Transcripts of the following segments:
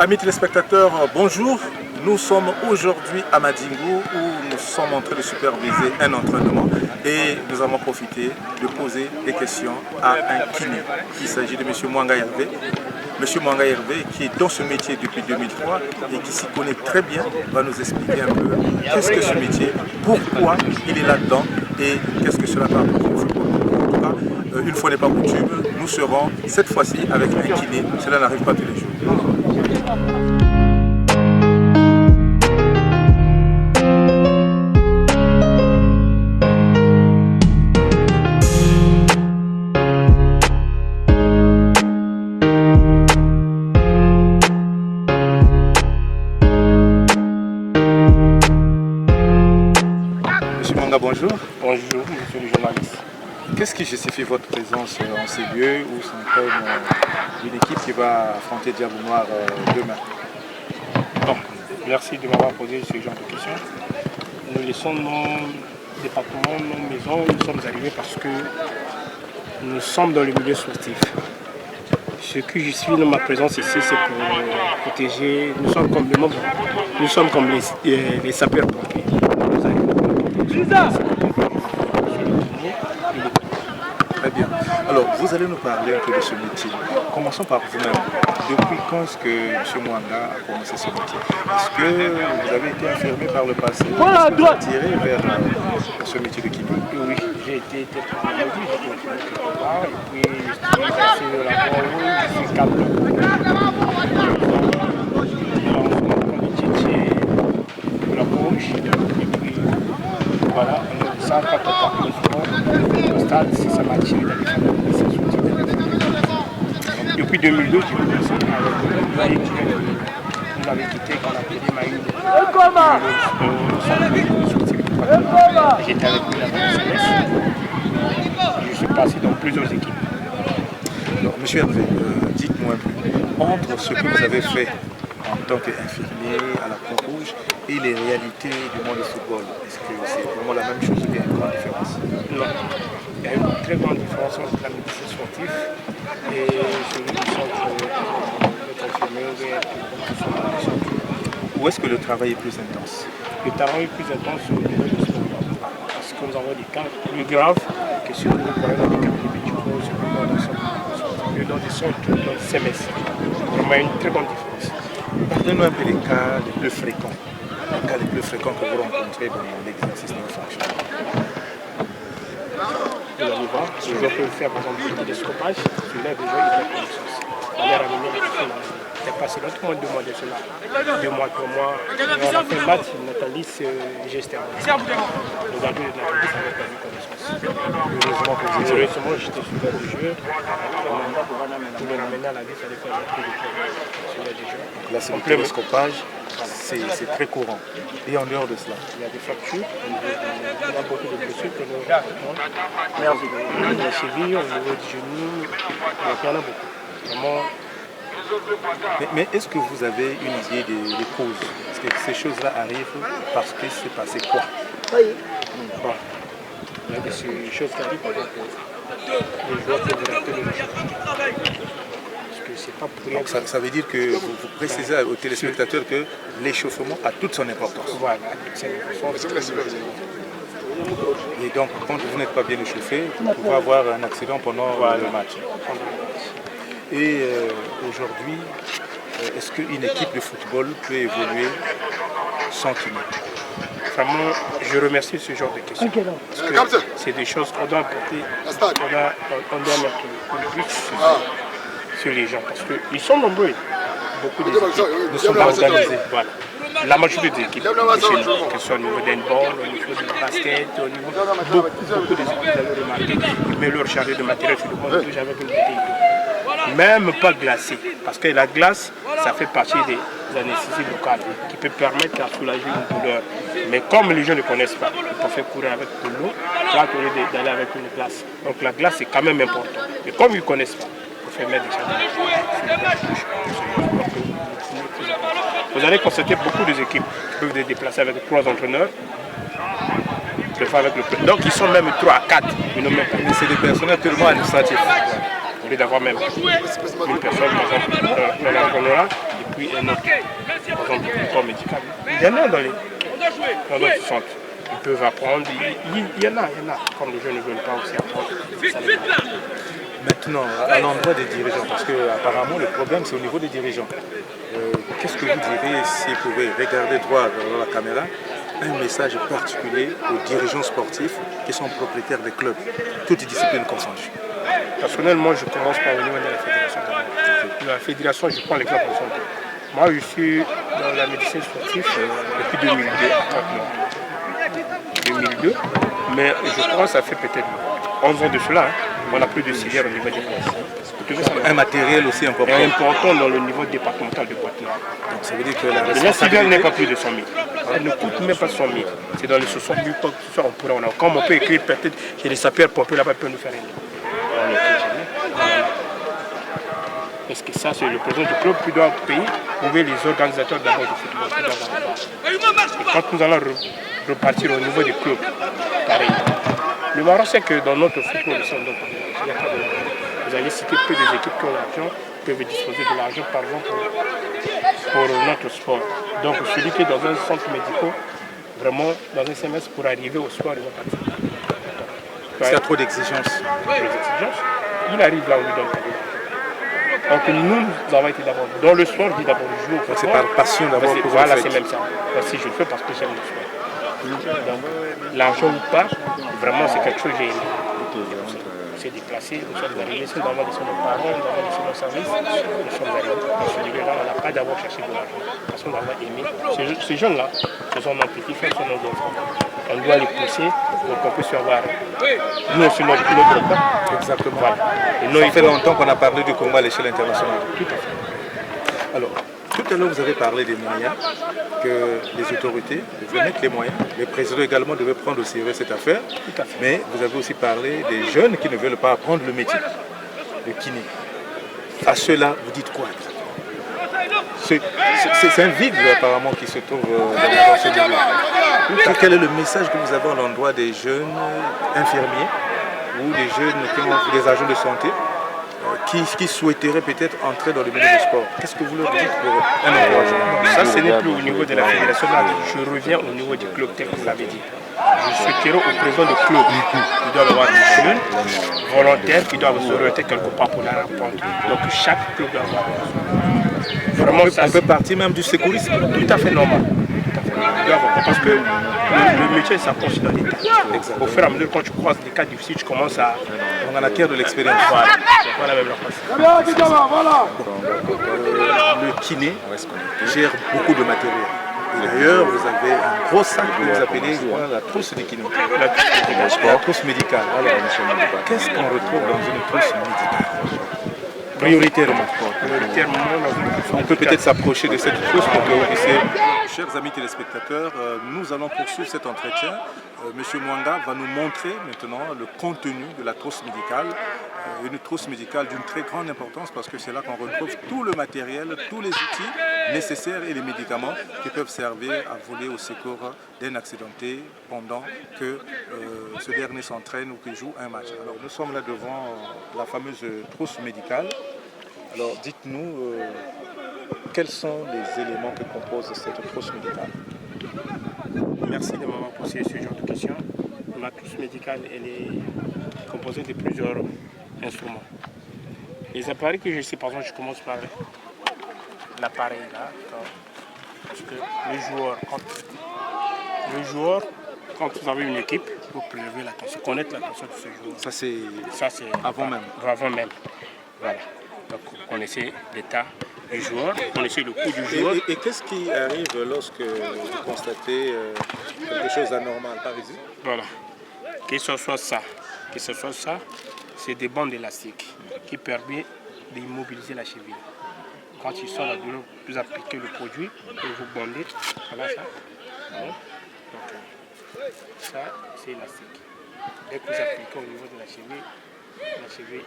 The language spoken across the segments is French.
Amis téléspectateurs, bonjour. Nous sommes aujourd'hui à Madingu où nous sommes en train de superviser un entraînement et nous avons profité de poser des questions à un kiné. Il s'agit de M. Mwanga Hervé. M. Mwanga Hervé qui est dans ce métier depuis 2003 et qui s'y connaît très bien va nous expliquer un peu qu'est-ce que ce métier, pourquoi il est là-dedans et qu'est-ce que cela peut apporter au football. En tout cas, une fois n'est pas coutume, nous serons cette fois-ci avec un kiné. Cela n'arrive pas tous les jours. Bonjour. Bonjour, monsieur le journaliste. Qu'est-ce qui justifie votre présence en ces lieux où s'entraîne une équipe qui va affronter Diable Noir demain? Bon, merci de m'avoir posé ce genre de questions. Nous laissons nos départements, nos maisons, nous sommes arrivés parce que nous sommes dans le milieu sportif. Ce qui justifie ma présence ici, c'est pour protéger. Nous sommes comme le monde, nous sommes comme les sapeurs-pompiers. Très bien. Alors, vous allez nous parler un peu de ce métier. Commençons par vous-même. Depuis quand est-ce que M. Mwanga a commencé ce métier? Est-ce que vous avez été infirmé par le passé? Est-ce que vous êtes attiré vers ce métier de kiné? Oui, j'ai été quelque part et puis je suis passé au laboratoire, je suis cadre. La gauche, et puis voilà, ça, quand on part le sport, au stade, si ça m'a attiré d'aller faire depuis 2002, j'ai commencé avec vous avez quitté quand la PD m'a eu j'étais avec lui là-bas, je suis passé dans plusieurs équipes. Alors, monsieur Hervé, dites-moi un peu, entre ce que vous avez fait en tant qu'infirmier à la Croix-Rouge et les réalités du monde du football, est-ce que c'est vraiment la même chose ou bien une grande différence? Non, il y a une très grande différence entre la médecine sportive et celui du centre d'infirmier. Où est-ce que le travail est plus intense? Le travail est plus intense au niveau du sport parce que nous avons des cas plus graves que sur le problème des cas dans des centres, dans des CMS. Vraiment une très grande différence. Parlez-nous un peu des cas les plus fréquents. Les cas les plus fréquents que vous rencontrez dans l'exercice de vos fonctions. Les joueurs peuvent faire par exemple du télescopage, celui-là déjà il a connaissance. On est ramené il a passé l'autre mois, 2 mois de cela. 2 mois, 3 mois. On a fait le match, Nathalie gestion. Le gardien de Nathalie, ça m'a permis connaissance. Heureusement, j'étais super du jeu. Pour le ramener à la vie, il fallait faire un peu de jeu. Là, c'est le télescopage, c'est très courant. Et en dehors de cela, il y a des fractures, il y a beaucoup de blessures que nous avons. La cheville, au niveau du genou, il y en a beaucoup. Vraiment. Mais est-ce que vous avez une idée des causes? Est-ce que ces choses-là arrivent parce que c'est passé quoi? Oui. Bon. Il y a des choses qui arrivent, par exemple, les joueurs peuvent rater le jeu. Parce que c'est pas pour rien. Donc ça veut dire que vous précisez aux téléspectateurs que l'échauffement a toute son importance. Voilà, c'est l'importance. Et donc, quand vous n'êtes pas bien échauffé, vous pouvez avoir un accident pendant le match. Et aujourd'hui, est-ce qu'une équipe de football peut évoluer sans kiné? Vraiment, je remercie ce genre de questions. Parce que c'est des choses qu'on doit apporter, on doit mettre le plus sur les gens. Parce qu'ils sont nombreux. Beaucoup d'équipes ne sont pas organisées. Voilà. La majorité des équipes, que ce soit au niveau d'handball, au niveau du basket, au niveau beaucoup des équipes, vous avez remarqué, ils mettent leur chargé de matériel sur le monde avec une bouteille d'eau. Même pas glacée, parce que la glace, ça fait partie des anesthésies locales qui peut permettre à soulager une douleur. Mais comme les gens ne connaissent pas, ils peuvent faire courir avec de l'eau, là au lieu d'aller avec une glace. Donc la glace c'est quand même important. Mais comme ils ne connaissent pas, il faut faire mettre des charges. Vous allez constater beaucoup d'équipes qui peuvent se déplacer avec 3 entraîneurs. Donc ils sont même 3 à 4. Mais c'est des personnels tellement administratifs. Au lieu d'avoir même une personne, par exemple, dans l'entraîneur, puis un autre, par exemple, du corps médical. Il y en a dans notre centre. Ils peuvent apprendre, il y en a, comme les jeunes ne veulent pas aussi apprendre. Maintenant, à l'endroit des dirigeants, parce que apparemment le problème c'est au niveau des dirigeants. Qu'est-ce que vous direz si vous pouvez regarder droit dans la caméra, un message particulier aux dirigeants sportifs qui sont propriétaires des clubs, toutes disciplines confondues? Personnellement, je commence par au niveau de la fédération. La fédération, je prends l'exemple de santé. Moi, je suis dans la médecine sportive depuis 2002, 2002, mais je crois que ça fait peut-être 11 ans de cela. On n'a plus de civière au niveau des classes. Un matériel aussi important. Important dans le niveau départemental de Poitiers. Donc ça veut dire que la civière n'est pas plus de 100 000. Elle ne coûte même pas 100 000. C'est dans les 60 000 que on pourrait en avoir. Comme on peut écrire peut-être chez les sapeurs-pompiers là-bas, ils peuvent nous faire un livre. Parce que ça, c'est le président du club qui doit payer. Vous voyez les organisateurs d'abord du football. Et quand nous allons repartir au niveau des clubs, pareil. Le marrant, c'est que dans notre football, il n'y a pas de... Vous allez citer peu des équipes qui ont l'argent, peuvent disposer de l'argent, par exemple, pour notre sport. Donc, celui qui est dans un centre médical, vraiment, dans un semestre, pour arriver au sport, il va partir. Parce qu'il y a trop d'exigences. Il arrive là où il donne pas. Donc nous avons été d'abord dans le sport, dit d'abord jouer au football. C'est par passion d'abord que vous voilà, le faites. c'est même ça. Moi aussi, je le fais parce que j'aime le sport. Donc l'argent ou pas, vraiment c'est quelque chose que j'ai aimé. On s'est déplacé, nous sommes arrivés, nous avons laissé nos parents, nous avons laissé nos services, nous sommes arrivés. Dans ce lieu-là, on n'a pas d'abord cherché de l'argent, parce qu'on a aimé. Ces jeunes-là, ce sont nos petits frères, ce sont nos enfants. On doit les pousser pour qu'on puisse avoir nous aussi notre pas. Exactement. Voilà. Ça fait longtemps qu'on a parlé du combat à l'échelle internationale. Tout à fait. Alors, tout à l'heure vous avez parlé des moyens, que les autorités devaient mettre les moyens. Les présidents également devaient prendre au sérieux cette affaire. Tout à fait. Mais vous avez aussi parlé des jeunes qui ne veulent pas apprendre le métier de kiné. À ceux-là, vous dites quoi? C'est un vide apparemment qui se trouve dans ce milieu. Quel est le message que vous avez à l'endroit des jeunes infirmiers ou des jeunes qui ont des agents de santé qui souhaiteraient peut-être entrer dans le milieu du sport? Qu'est-ce que vous leur dites pour un encouragement? Ça, ce n'est plus au niveau de la fédération. Je reviens au niveau du club tel que vous l'avez dit. Je souhaiterais au président du club, il doit avoir des jeunes volontaires qui doivent s'orienter quelque part pour la rencontre. Donc chaque club doit avoir. Vraiment, on peut partir même du secourisme. Tout à fait normal. Parce que le métier s'approche dans l'État. Au fur et à mesure, quand tu croises des cas difficiles, tu commences à... On en acquiert de l'expérience. Voilà même la place. Le kiné gère beaucoup de matériel. D'ailleurs, vous avez un gros sac que vous appelez la trousse de kiné. La trousse médicale. Alors, qu'est-ce qu'on retrouve dans une trousse médicale? Prioritairement. On peut peut-être s'approcher de cette trousse pour que vous puissiez... Chers amis téléspectateurs, nous allons poursuivre cet entretien. Monsieur Mwanga va nous montrer maintenant le contenu de la trousse médicale. Une trousse médicale d'une très grande importance parce que c'est là qu'on retrouve tout le matériel, tous les outils nécessaires et les médicaments qui peuvent servir à voler au secours d'un accidenté pendant que ce dernier s'entraîne ou qu'il joue un match. Alors nous sommes là devant la fameuse trousse médicale. Alors dites-nous quels sont les éléments que compose cette trousse médicale? Merci de m'avoir posé ce genre de questions. Ma trousse médicale elle est composée de plusieurs instruments. Les appareils que je sais, par exemple, je commence par l'appareil là. Parce que le joueur, quand vous avez une équipe, vous prélevez la tension, connaître la tension de ce joueur. Ça c'est avant même. Avant même. Voilà. Donc vous connaissez l'état du joueur, vous connaissez le coût du joueur. Et qu'est-ce qui arrive lorsque vous constatez quelque chose d'anormal, par exemple? Voilà. Que ce soit ça, c'est des bandes élastiques qui permettent d'immobiliser la cheville. Quand ils sont là-dedans, vous appliquez le produit et vous bandez. Voilà ça. Donc, ça, c'est élastique. Dès que vous appliquez au niveau de la cheville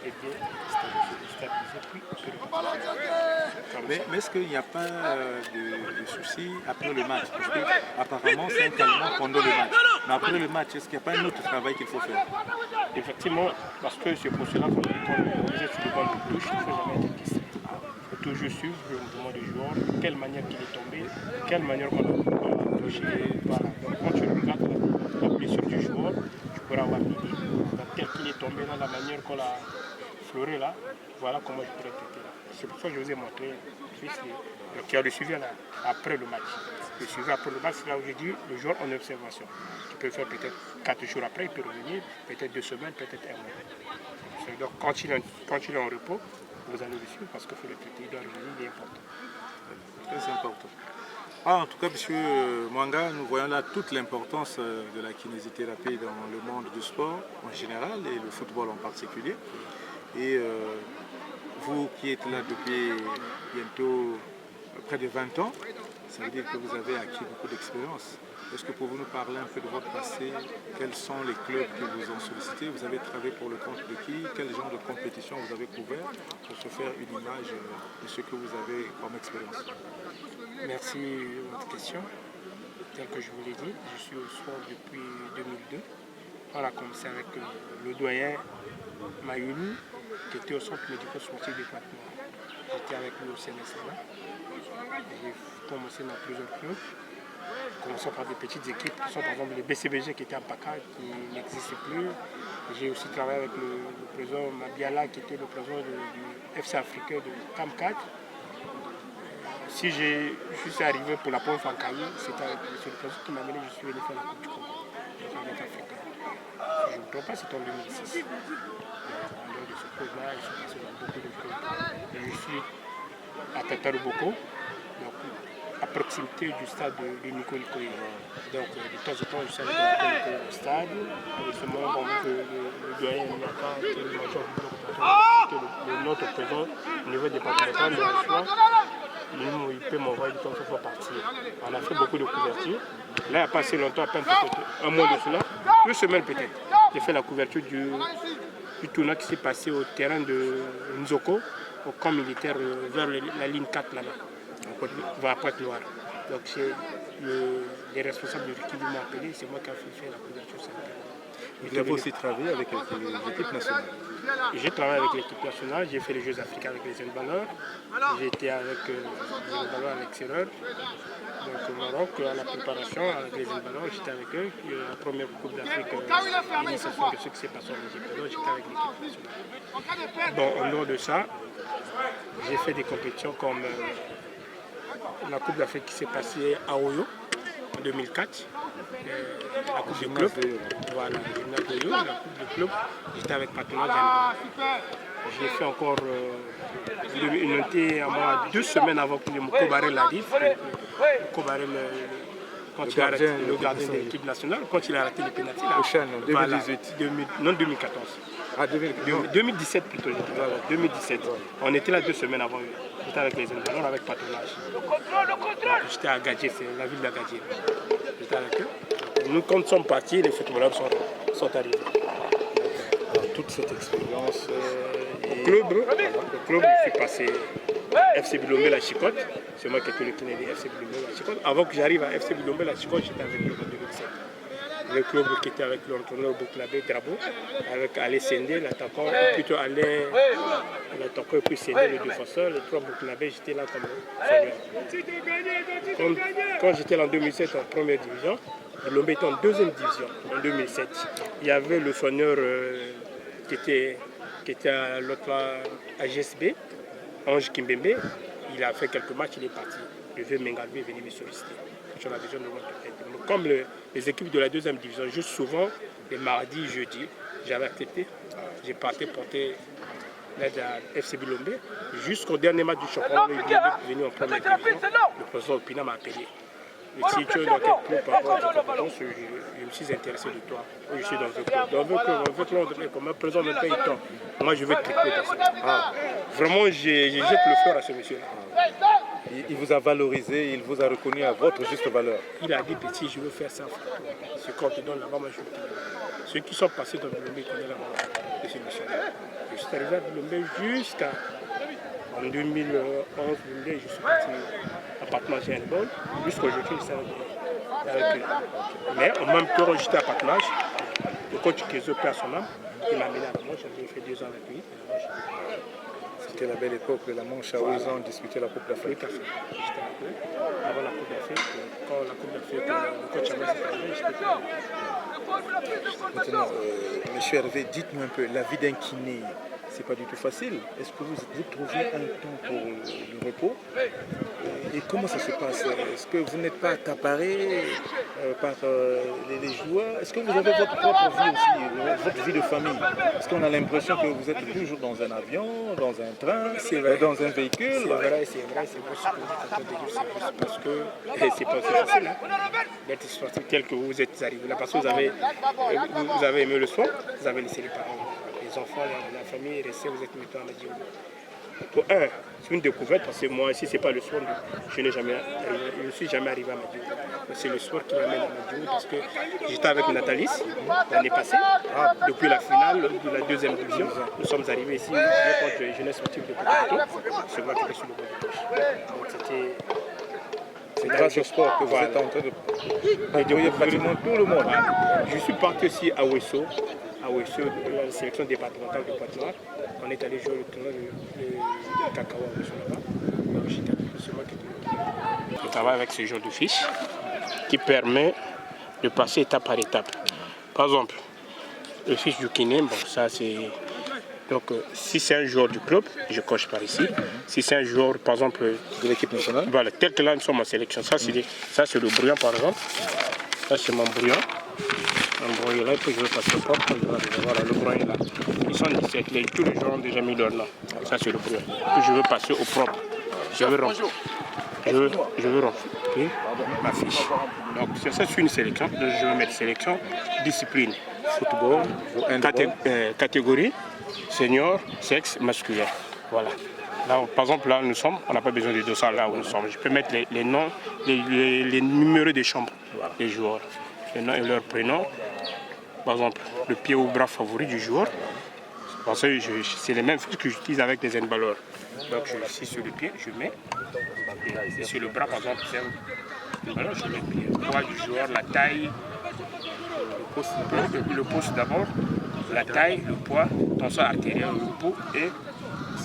est bien stabilisée, puis mais est-ce qu'il n'y a pas de soucis après le match? Parce qu'apparemment, c'est un calmant pendant le match. Mais après le match, est-ce qu'il n'y a pas un autre travail qu'il faut faire? Effectivement, parce que c'est pour cela qu'on disait sur le banc de douche, il ne faut jamais être distrait. toujours suivre le mouvement du joueur, de quelle manière qu'il est tombé, de quelle manière qu'on a touché. Voilà. Donc quand tu regardes la blessure du joueur, tu pourras avoir l'idée dans quel qu'il est tombé, dans la manière qu'on l'a fleuré là. Voilà comment je pourrais traiter là. C'est pour ça que je vous ai montré donc il y a le suivi là, après le match. Le suivi après le match, c'est là où j'ai dit le joueur en observation. Tu peux faire peut-être 4 jours après, il peut revenir, peut-être 2 semaines, peut-être 1 mois. Donc quand il est en repos, vous allez le suivre parce qu'il faut le traiter, il doit revenir, il est important. Très important. Ah, en tout cas, M. Mwanga, nous voyons là toute l'importance de la kinésithérapie dans le monde du sport en général et le football en particulier. Et vous qui êtes là depuis bientôt près de 20 ans, ça veut dire que vous avez acquis beaucoup d'expérience. Est-ce que pouvez-vous nous parler un peu de votre passé? Quels sont les clubs qui vous ont sollicité? Vous avez travaillé pour le compte de qui? Quel genre de compétition vous avez couvert pour se faire une image de ce que vous avez comme expérience? Merci de votre question. Tel que je vous l'ai dit, je suis au sport depuis 2002. On a commencé avec le doyen Mayoulou, qui était au centre médico-sportif du Patemont. J'étais avec lui au CNSA. J'ai commencé dans plusieurs clubs, commençant par des petites équipes qui sont par exemple les BCBG qui étaient à Paka, qui n'existent plus. J'ai aussi travaillé avec le président Mabiala, qui était le président du FC africain de CAM 4. Si je suis arrivé pour la première fois en Caillou, c'était le président qui m'a amené, je suis venu faire la Coupe du Congo, avec africain. Si je ne me trompe pas, c'était en 2006. Lors de ce club-là, je suis passé dans beaucoup de clubs. Et je suis à Tataruboko, donc à proximité du stade de Nico Nikoye. Donc de temps en temps, je suis allé au stade. Et ce moment, le doyen Nyaka, qui est le major du bloc, c'était notre président au niveau départemental de la choix. Il peut m'envoyer du temps pour partir. On a fait beaucoup de couvertures. Là, il n'y a pas assez longtemps, à peine un mois de cela, 2 semaines peut-être, j'ai fait la couverture du tournoi qui s'est passé au terrain de Nzoko, au camp militaire vers la ligne 4 là-bas, vers Pointe-Noire. Donc c'est les responsables de l'équipe qui m'ont appelé, c'est moi qui ai fait la couverture. Vous avez aussi travaillé avec l'équipe nationale? J'ai travaillé avec l'équipe nationale, j'ai fait les Jeux africains avec les handballeurs, j'ai été avec les handballeurs à l'extérieur, donc au Maroc, à la préparation avec les handballeurs, j'étais avec eux, la première Coupe d'Afrique, l'initiation de ce qui s'est passé en Égypte, donc j'étais avec l'équipe nationale. Bon, en dehors de ça, j'ai fait des compétitions comme la Coupe d'Afrique qui s'est passée à Oyo en 2004. La coupe du club, voilà, la coupe du club, j'étais avec Patona Diana. J'ai fait encore une unité à moi 2 semaines avant que Moko Barel l'a dit. Moko Barel, quand il a arrêté le gardien de l'équipe nationale, quand il a arrêté le pénalty, au Chan, en 2018. Non, 2014. Ah, 2017 plutôt, voilà, 2017. On était là 2 semaines avant. J'étais avec les Envalons, avec patronage. J'étais à Gadjié, c'est la ville d'Agadjié. J'étais avec eux. Nous, quand nous sommes partis, les footballeurs sont arrivés. Alors, toute cette expérience. Au club, je suis passé FC Bilombe la Chicotte. C'est moi qui ai été le kiné de FC Bilombe la Chicotte. Avant que j'arrive à FC Bilombe la Chicotte, j'étais avec eux en 2007. Le club qui était avec l'entraîneur Bouklabé Drabo, avec Alain Sendé, l'attaquant, ou plutôt Alain, l'attaquant et puis Sendé, le défenseur. Les 3 Bouklabé, j'étais là comme senior. Quand j'étais là en 2007 en première division, Bilombe était en 2e division en 2007. Il y avait le soigneur qui était à l'autre à GSB, Ange Kimbembe. Il a fait quelques matchs, il est parti. Le vieux Mengalvé est venu me solliciter. Sur la vision de mon tête. Comme les équipes de la 2e division, juste souvent, les mardis, jeudis, j'avais accepté. J'ai parti porter l'aide à FC Bilombe. Jusqu'au dernier match du championnat, il est venu en première division. Le président Opina m'a appelé. Si tu es dans quel club par rapport à tes compétences, je me suis intéressé de toi. Je suis dans un club. Dans un club, comme un président me paye tant. Moi, je veux tripler ta somme. Vraiment, je jette le fleur à ce monsieur-là. Il vous a valorisé, il vous a reconnu à votre juste valeur. Il a dit, petit, je veux faire ça. Ce qu'on te donne là-bas, moi je veux te donner. Ceux qui sont passés dans Bilombe, ils connaissent là-bas de ce monsieur-là. Je suis arrivé à Bilombe en 2011, je suis parti à Patnage et Handball. Jusqu'aujourd'hui, je suis avec eux. Mais en même temps, j'étais à Patnage. Le coach Kézo perd son âme. Il m'a amené à la manche, j'ai fait 2 ans avec lui. C'était la belle époque de la Manche où ils ont disputé la Coupe d'Afrique. Tout à fait. J'étais un peu. Avant la Coupe d'Afrique, quand la Coupe d'Afrique, le coach Abbas est arrivé, j'étais pas. Maintenant, monsieur Hervé, dites-moi un peu, la vie d'un kiné, c'est pas du tout facile. Est-ce que vous trouvez un temps pour le repos? Et comment ça se passe? Est-ce que vous n'êtes pas accaparé par les joueurs? Est-ce que vous avez votre propre vie aussi, votre vie de famille? Parce qu'on a l'impression que vous êtes toujours dans un avion, dans un train, dans un véhicule. C'est vrai, c'est vrai, c'est vrai, c'est parce que c'est pas aussi facile d'être sportif tel que vous êtes arrivé là. Parce que vous avez aimé le sport, vous avez laissé les parents, les enfants, la famille rester, vous êtes maintenant à la Djibouti. Pour un, c'est une découverte parce que moi ici c'est pas le sport, je ne suis jamais arrivé à Madjou. C'est le sport qui m'amène à Madjou parce que j'étais avec Nathalie l'année passée, depuis la finale de la deuxième division. Nous sommes arrivés ici contre Jeunesse Sportive de Cotonou. C'est moi qui suis sur le banc de touche. C'est grâce au sport que vous êtes en train de débrouiller pratiquement tout le monde. Je suis parti aussi à Ouesso, la sélection départementale de Pointe-Noire. On est allé jouer le tournoi de cacao à Ouesso là-bas. Je travaille avec ce genre de fiche qui permet de passer étape par étape. Par exemple, le fiche du kiné, bon ça c'est... Donc, si c'est un joueur du club, je coche par ici. Si c'est un joueur, par exemple, de l'équipe nationale, voilà, tel que là nous sommes en sélection. Ça, c'est le brouillon, par exemple. Ça, c'est mon brouillon. Mon brouillon là, puis je vais passer au propre. Voilà, le brouillon est là. Ils sont 17. Tous les joueurs ont déjà mis leur nom. Ça, c'est le brouillon. Puis je veux passer au propre. Je veux remplir. Je veux remplir ma fiche. Donc, ça, c'est une sélection. Je vais mettre sélection, discipline, football, catégorie. Senior, sexe, masculin. Voilà. Là, par exemple, là où nous sommes, on n'a pas besoin de dossard là où nous sommes. Je peux mettre les noms, les numéros des chambres des joueurs. Les noms et leur prénom. Par exemple, le pied ou bras favori du joueur. Parce que c'est les mêmes fiches que j'utilise avec les handballeurs. Donc, je suis sur le pied, je mets. Et sur le bras, par exemple, c'est un handballeur, je mets le pied. Le poids du joueur, la taille, le poste d'abord. La taille, le poids, tension artérielle, le repos et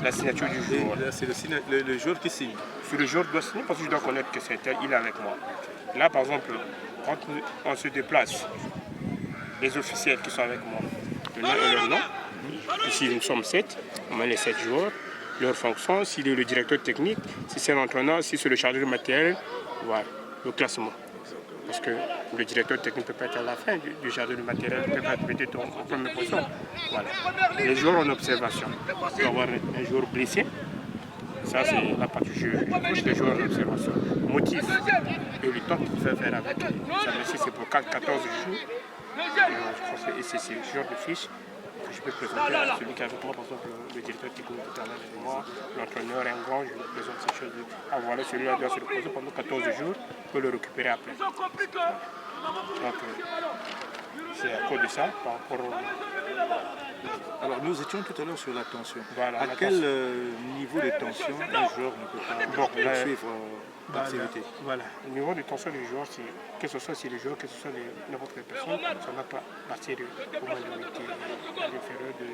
la signature du joueur. C'est le joueur qui signe. Le joueur doit signer parce que je dois connaître que c'est tel, il est avec moi. Là, par exemple, quand on se déplace, les officiels qui sont avec moi, le nom et leur nom. Ici, nous sommes 7, on met les 7 joueurs, leur fonction, s'il est le directeur technique, si c'est l'entraîneur, si c'est le chargé de matériel, voilà, le classement. Parce que le directeur technique peut pas être à la fin du jardin du matériel, peut pas être peut-être en première position. Voilà. Les joueurs en observation. Il peut y avoir un joueur blessé. Ça, c'est la partie du jeu. Je couche les joueurs en observation. Motif et le temps qu'il fait faire avec. Ça, c'est pour 14 jours. Et c'est ce genre de fiche que je peux présenter à celui qui est avec moi, par exemple, le directeur technique qui est avec moi, l'entraîneur, un grand, je lui présente ces choses. Ah voilà, celui-là doit se reposer pendant 14 jours, je peux le récupérer après. Donc, c'est à cause de ça, par rapport au... Alors, nous étions tout à l'heure sur la tension. Voilà, à quel niveau de tension un joueur ne peut pas suivre l'activité? Voilà, le niveau de tension du joueur, c'est que ce soit si le joueur, que ce soit n'importe quelle personne, ça ne va pas partir au moins de 8 inférieur de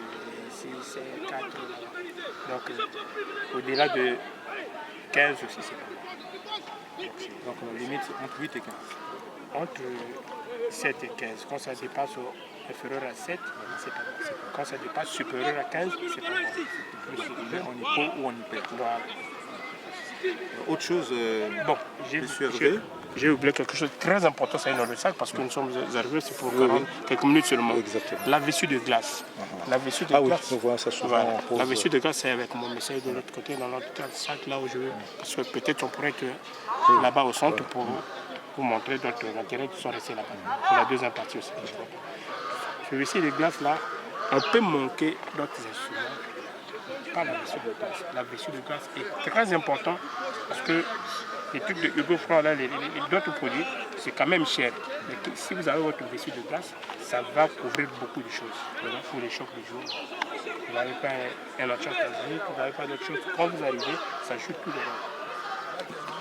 6, 7, 4. Donc, au-delà de 15 aussi, c'est pas mal. Donc, la limite, c'est entre 8 et 15. Entre 7 et 15. Quand ça dépasse inférieur à 7, c'est pas bon. Quand ça dépasse supérieur à 15, c'est pas bon. C'est plus on y peut ou on y perd. Voilà. Autre chose, bon, j'ai oublié quelque chose de très important, c'est dans le sac parce que nous sommes arrivés, c'est pour quelques minutes seulement. Exactement. La vessie de glace. La vessie de glace. Oui, on voit ça souvent. Voilà. La vessie de glace, c'est avec mon message de l'autre côté, dans l'autre sac là où je veux. Parce que peut-être on pourrait être là-bas au centre pour vous montrer d'autres matériels qui sont restés là-bas. Pour la deuxième partie aussi. La vessie de glace là, on peut manquer d'autres instruments. Pas la vessie de glace. La vessie de glace est très important parce que les trucs de Hugo Franc, là, d'autres produits, c'est quand même cher. Mais si vous avez votre vessie de glace, ça va couvrir beaucoup de choses. Pour les chocs du jour. Vous n'avez pas un autre choc casier, vous n'avez pas d'autre chose. Quand vous arrivez, ça chute tout dedans.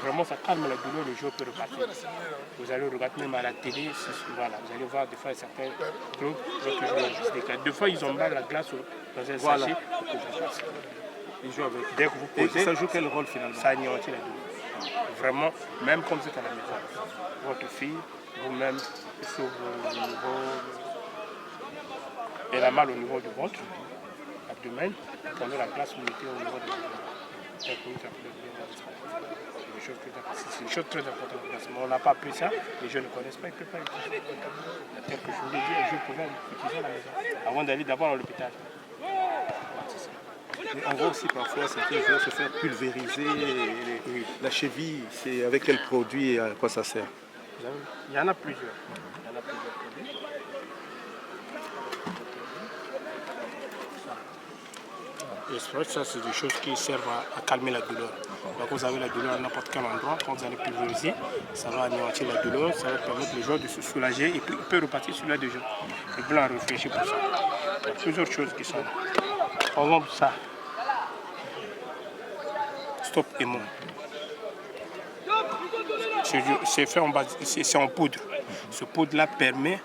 Vraiment, ça calme la douleur, le jour peut repartir. Vous allez regarder même à la télé, voilà, vous allez voir des fois certains trucs, d'autres joueurs juste des cas. Des fois, ils ont mal la glace dans un sachet pour que ça passe. Il joue avec. Dès que vous Et posez, ça joue quel rôle finalement? ça anéantit la douleur. Vraiment, même comme vous êtes à la maison, votre fille, vous-même, sur vos niveaux, elle a mal au niveau du ventre, abdomen, prenez la glace, vous mettez au niveau du ventre. C'est une chose très importante. Mais on n'a pas appris ça, les jeunes ne connaissent pas, ils ne peuvent pas utiliser. Tel que je vous l'ai dit, un jour, vous pouvez l'utiliser à la maison, avant d'aller d'abord à l'hôpital. Mais on voit aussi parfois certains joueurs se faire pulvériser. La cheville, c'est avec quel produit et à quoi ça sert? Il y en a plusieurs. Il y en a plusieurs produits. Et c'est vrai que ça, c'est des choses qui servent à calmer la douleur. Donc vous avez la douleur à n'importe quel endroit, quand vous allez pulvériser, ça va anéantir la douleur, ça va permettre le joueur de se soulager et puis il peut repartir sur la deux jours. Le blanc réfléchit pour ça. Il y a plusieurs choses qui sont là. Par exemple, ça. Stop Hémon. C'est fait en base, c'est en poudre. Ce poudre-là permet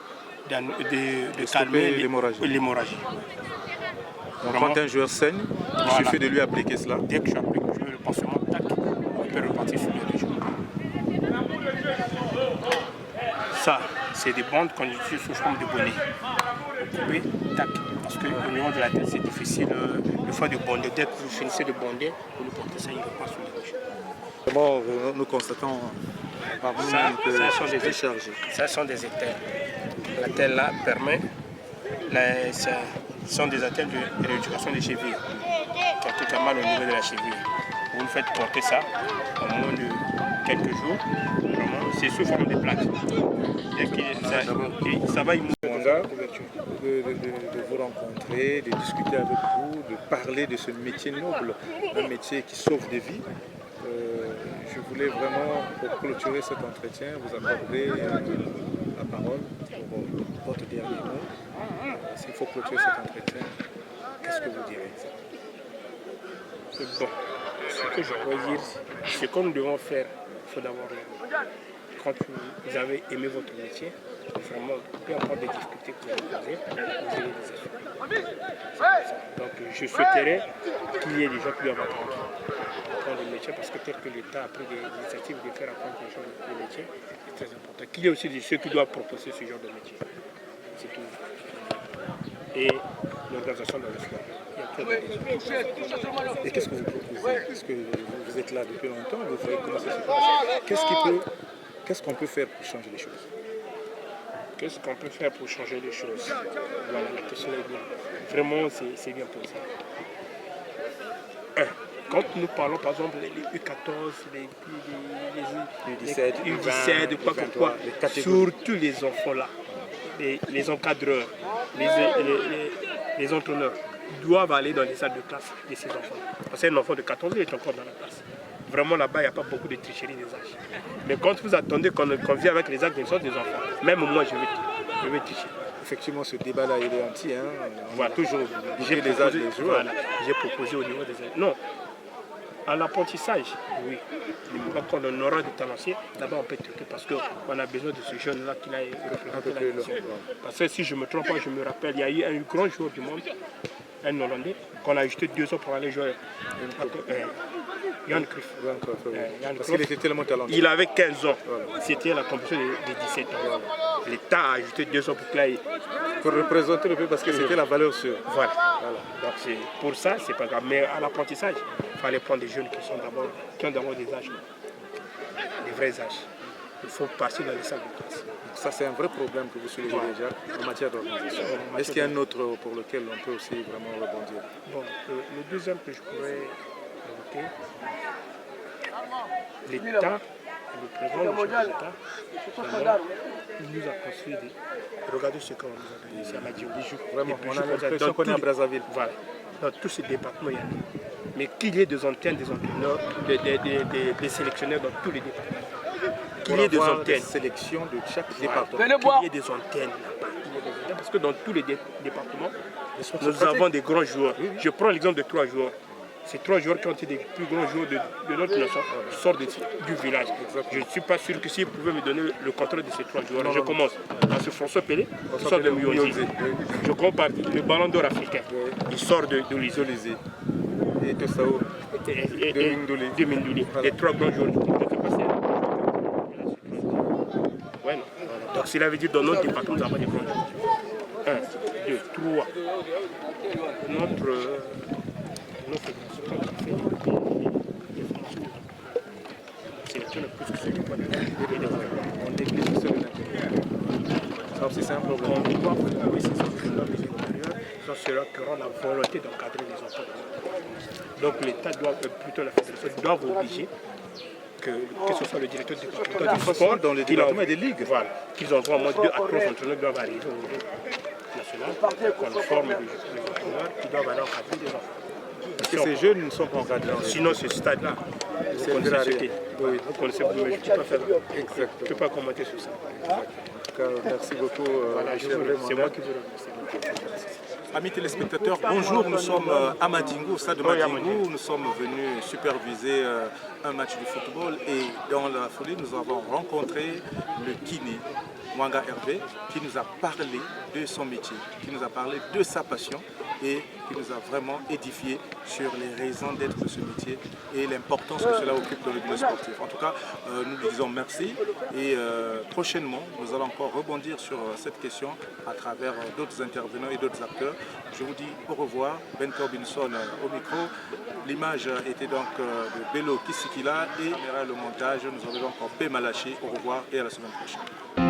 de calmer l'hémorragie. Donc quand un joueur saigne, il suffit de lui appliquer cela. Dès que je applique le pansement, tac, il peut repartir sur les deux jours. Ça, c'est des bandes qu'on utilise sous forme de bonnet. Vous pouvez, tac, parce qu'au niveau de la tête, c'est difficile le fois de bonder. Dès que vous finissez de bonder, vous le portez ça, il repart sur les deux. D'abord, nous constatons par nous que c'est chargé. Ça sont des étels. La telle là permet, ce sont des attelles de rééducation des chevilles. Quelqu'un qui a mal au niveau de la cheville, vous le faites porter ça au moins de quelques jours. Vraiment, c'est sous forme de plaques. Ça va immobiliser. De vous rencontrer, de discuter avec vous, de parler de ce métier noble, un métier qui sauve des vies. Je voulais vraiment, pour clôturer cet entretien, vous accorder la parole pour votre dernier mot. S'il faut clôturer cet entretien, qu'est-ce que vous direz? Bon, ce que je peux dire, ce que nous devons faire, il faut d'abord, quand vous avez aimé votre métier, vraiment, peu importe les difficultés que vous avez posées, vous allez les assumer. Donc je souhaiterais qu'il y ait des gens qui doivent apprendre le métier, parce que tel que l'État a pris des initiatives de faire apprendre les gens le métier, c'est très important. Qu'il y ait aussi ceux qui doivent proposer ce genre de métier. C'est tout. Et l'organisation dans le sport. Et qu'est-ce que vous proposez? Parce que vous êtes là depuis longtemps, vous voyez comment ça se passe. Qu'est-ce qu'on peut faire pour changer les choses? Qu'est-ce qu'on peut faire pour changer les choses? Voilà, la question est bien. Vraiment, c'est bien posé. Quand nous parlons par exemple des U14, les U17, quoi, surtout les enfants là, les encadreurs, les entraîneurs doivent aller dans les salles de classe de ces enfants. Parce qu'un enfant de 14 ans est encore dans la classe. Vraiment là-bas, il n'y a pas beaucoup de tricherie des âges. Mais quand vous attendez qu'on vient avec les actes des enfants, même moi je vais tricher. Effectivement, ce débat-là, il est anti. Voilà. Toujours j'ai les âges des joueurs. Voilà. J'ai proposé au niveau des âges. Non. À l'apprentissage, oui. Mais quand on aura des talentsiers, d'abord on peut truquer parce qu'on a besoin de ce jeune-là qui a représenté la nation. Parce que si je ne me trompe pas, je me rappelle, il y a eu un grand joueur du monde, un Hollandais, qu'on a ajouté 2 ans pour aller jouer. Jan Cruyff. Parce qu'il était tellement talentueux. Il avait 15 ans. Voilà. C'était la compétition des 17 ans. Voilà. L'État a ajouté 2 ans pour qu'il aille. Pour représenter le pays parce que c'était la valeur sûre. Voilà. Donc pour ça, c'est pas grave. Mais à l'apprentissage, il fallait prendre des jeunes qui ont d'abord des âges, des vrais âges. Il faut passer dans les salles de classe. Ça, c'est un vrai problème que vous soulevez déjà en matière d'organisation. Est-ce qu'il y a un autre pour lequel on peut aussi vraiment rebondir? Bon, le deuxième que je pourrais évoquer, l'État, le président du l'État, il nous a construit des... Regardez ce qu'on nous a donné ici à Madiou. Vraiment, on a l'impression qu'on est à Brazzaville. Voilà. Dans tous ces départements, il y a tout. Mais qu'il y ait des antennes, des entraîneurs, des sélectionneurs dans tous les départements. Qu'il y ait des antennes. Sélection de chaque département. Qu'il y ait des antennes là-bas. Parce que dans tous les départements, nous avons des grands joueurs. Je prends l'exemple de 3 joueurs. Ces 3 joueurs qui ont été des plus grands joueurs de notre nation sortent du village. Je ne suis pas sûr que s'ils pouvaient me donner le contrôle de ces 3 joueurs. Je commence par ce François Pelé, il sort de Muyonzi. Je compare le ballon d'or africain, il sort de l'Isolizé. et Tossao de Mindouli. De Mindouli. Voilà. Les 3 grands joueurs du groupe de passer. Ouais, non. Donc cela veut dire dans notre département, nous avons des grands joueurs. 1, 2, 3. Notre sélection est plus que celui qu'on a. On néglige ça de l'intérieur. Ça aussi c'est un problème. On doit trouver ces entraîneurs de l'intérieur, ce sont ceux qui auront la volonté d'encadrer les enfants. Donc l'État doit, plutôt la fédération, doit obliger que ce soit le directeur du sport dans les départements et des ligues. Voilà, qu'ils envoient au moins 2 à 3 entraîneurs qui doivent arriver au niveau national, qu'on forme des entraîneurs qui doivent aller encadrer les enfants. Parce que ces jeunes ne sont pas encadrés. Sinon, ce stade-là, vous connaissez ce qu'est. Vous connaissez, mais je ne peux pas faire. Je ne peux pas commenter sur ça. Merci beaucoup. Voilà, c'est moi qui vous remercie. Amis téléspectateurs, bonjour, nous sommes à Madingu, au stade de Madingu. Nous sommes venus superviser un match de football et dans la foulée, nous avons rencontré le kiné, Mwanga Hervé, qui nous a parlé de son métier, qui nous a parlé de sa passion et qui nous a vraiment édifié sur les raisons d'être de ce métier et l'importance que cela occupe dans le milieu sportif. En tout cas, nous lui disons merci et prochainement, nous allons encore rebondir sur cette question à travers d'autres intervenants et d'autres acteurs. Je vous dis au revoir, Ben Corbinson au micro. L'image était donc de Bello Kisikila et le montage, nous avons donc P. Malaché. Au revoir et à la semaine prochaine.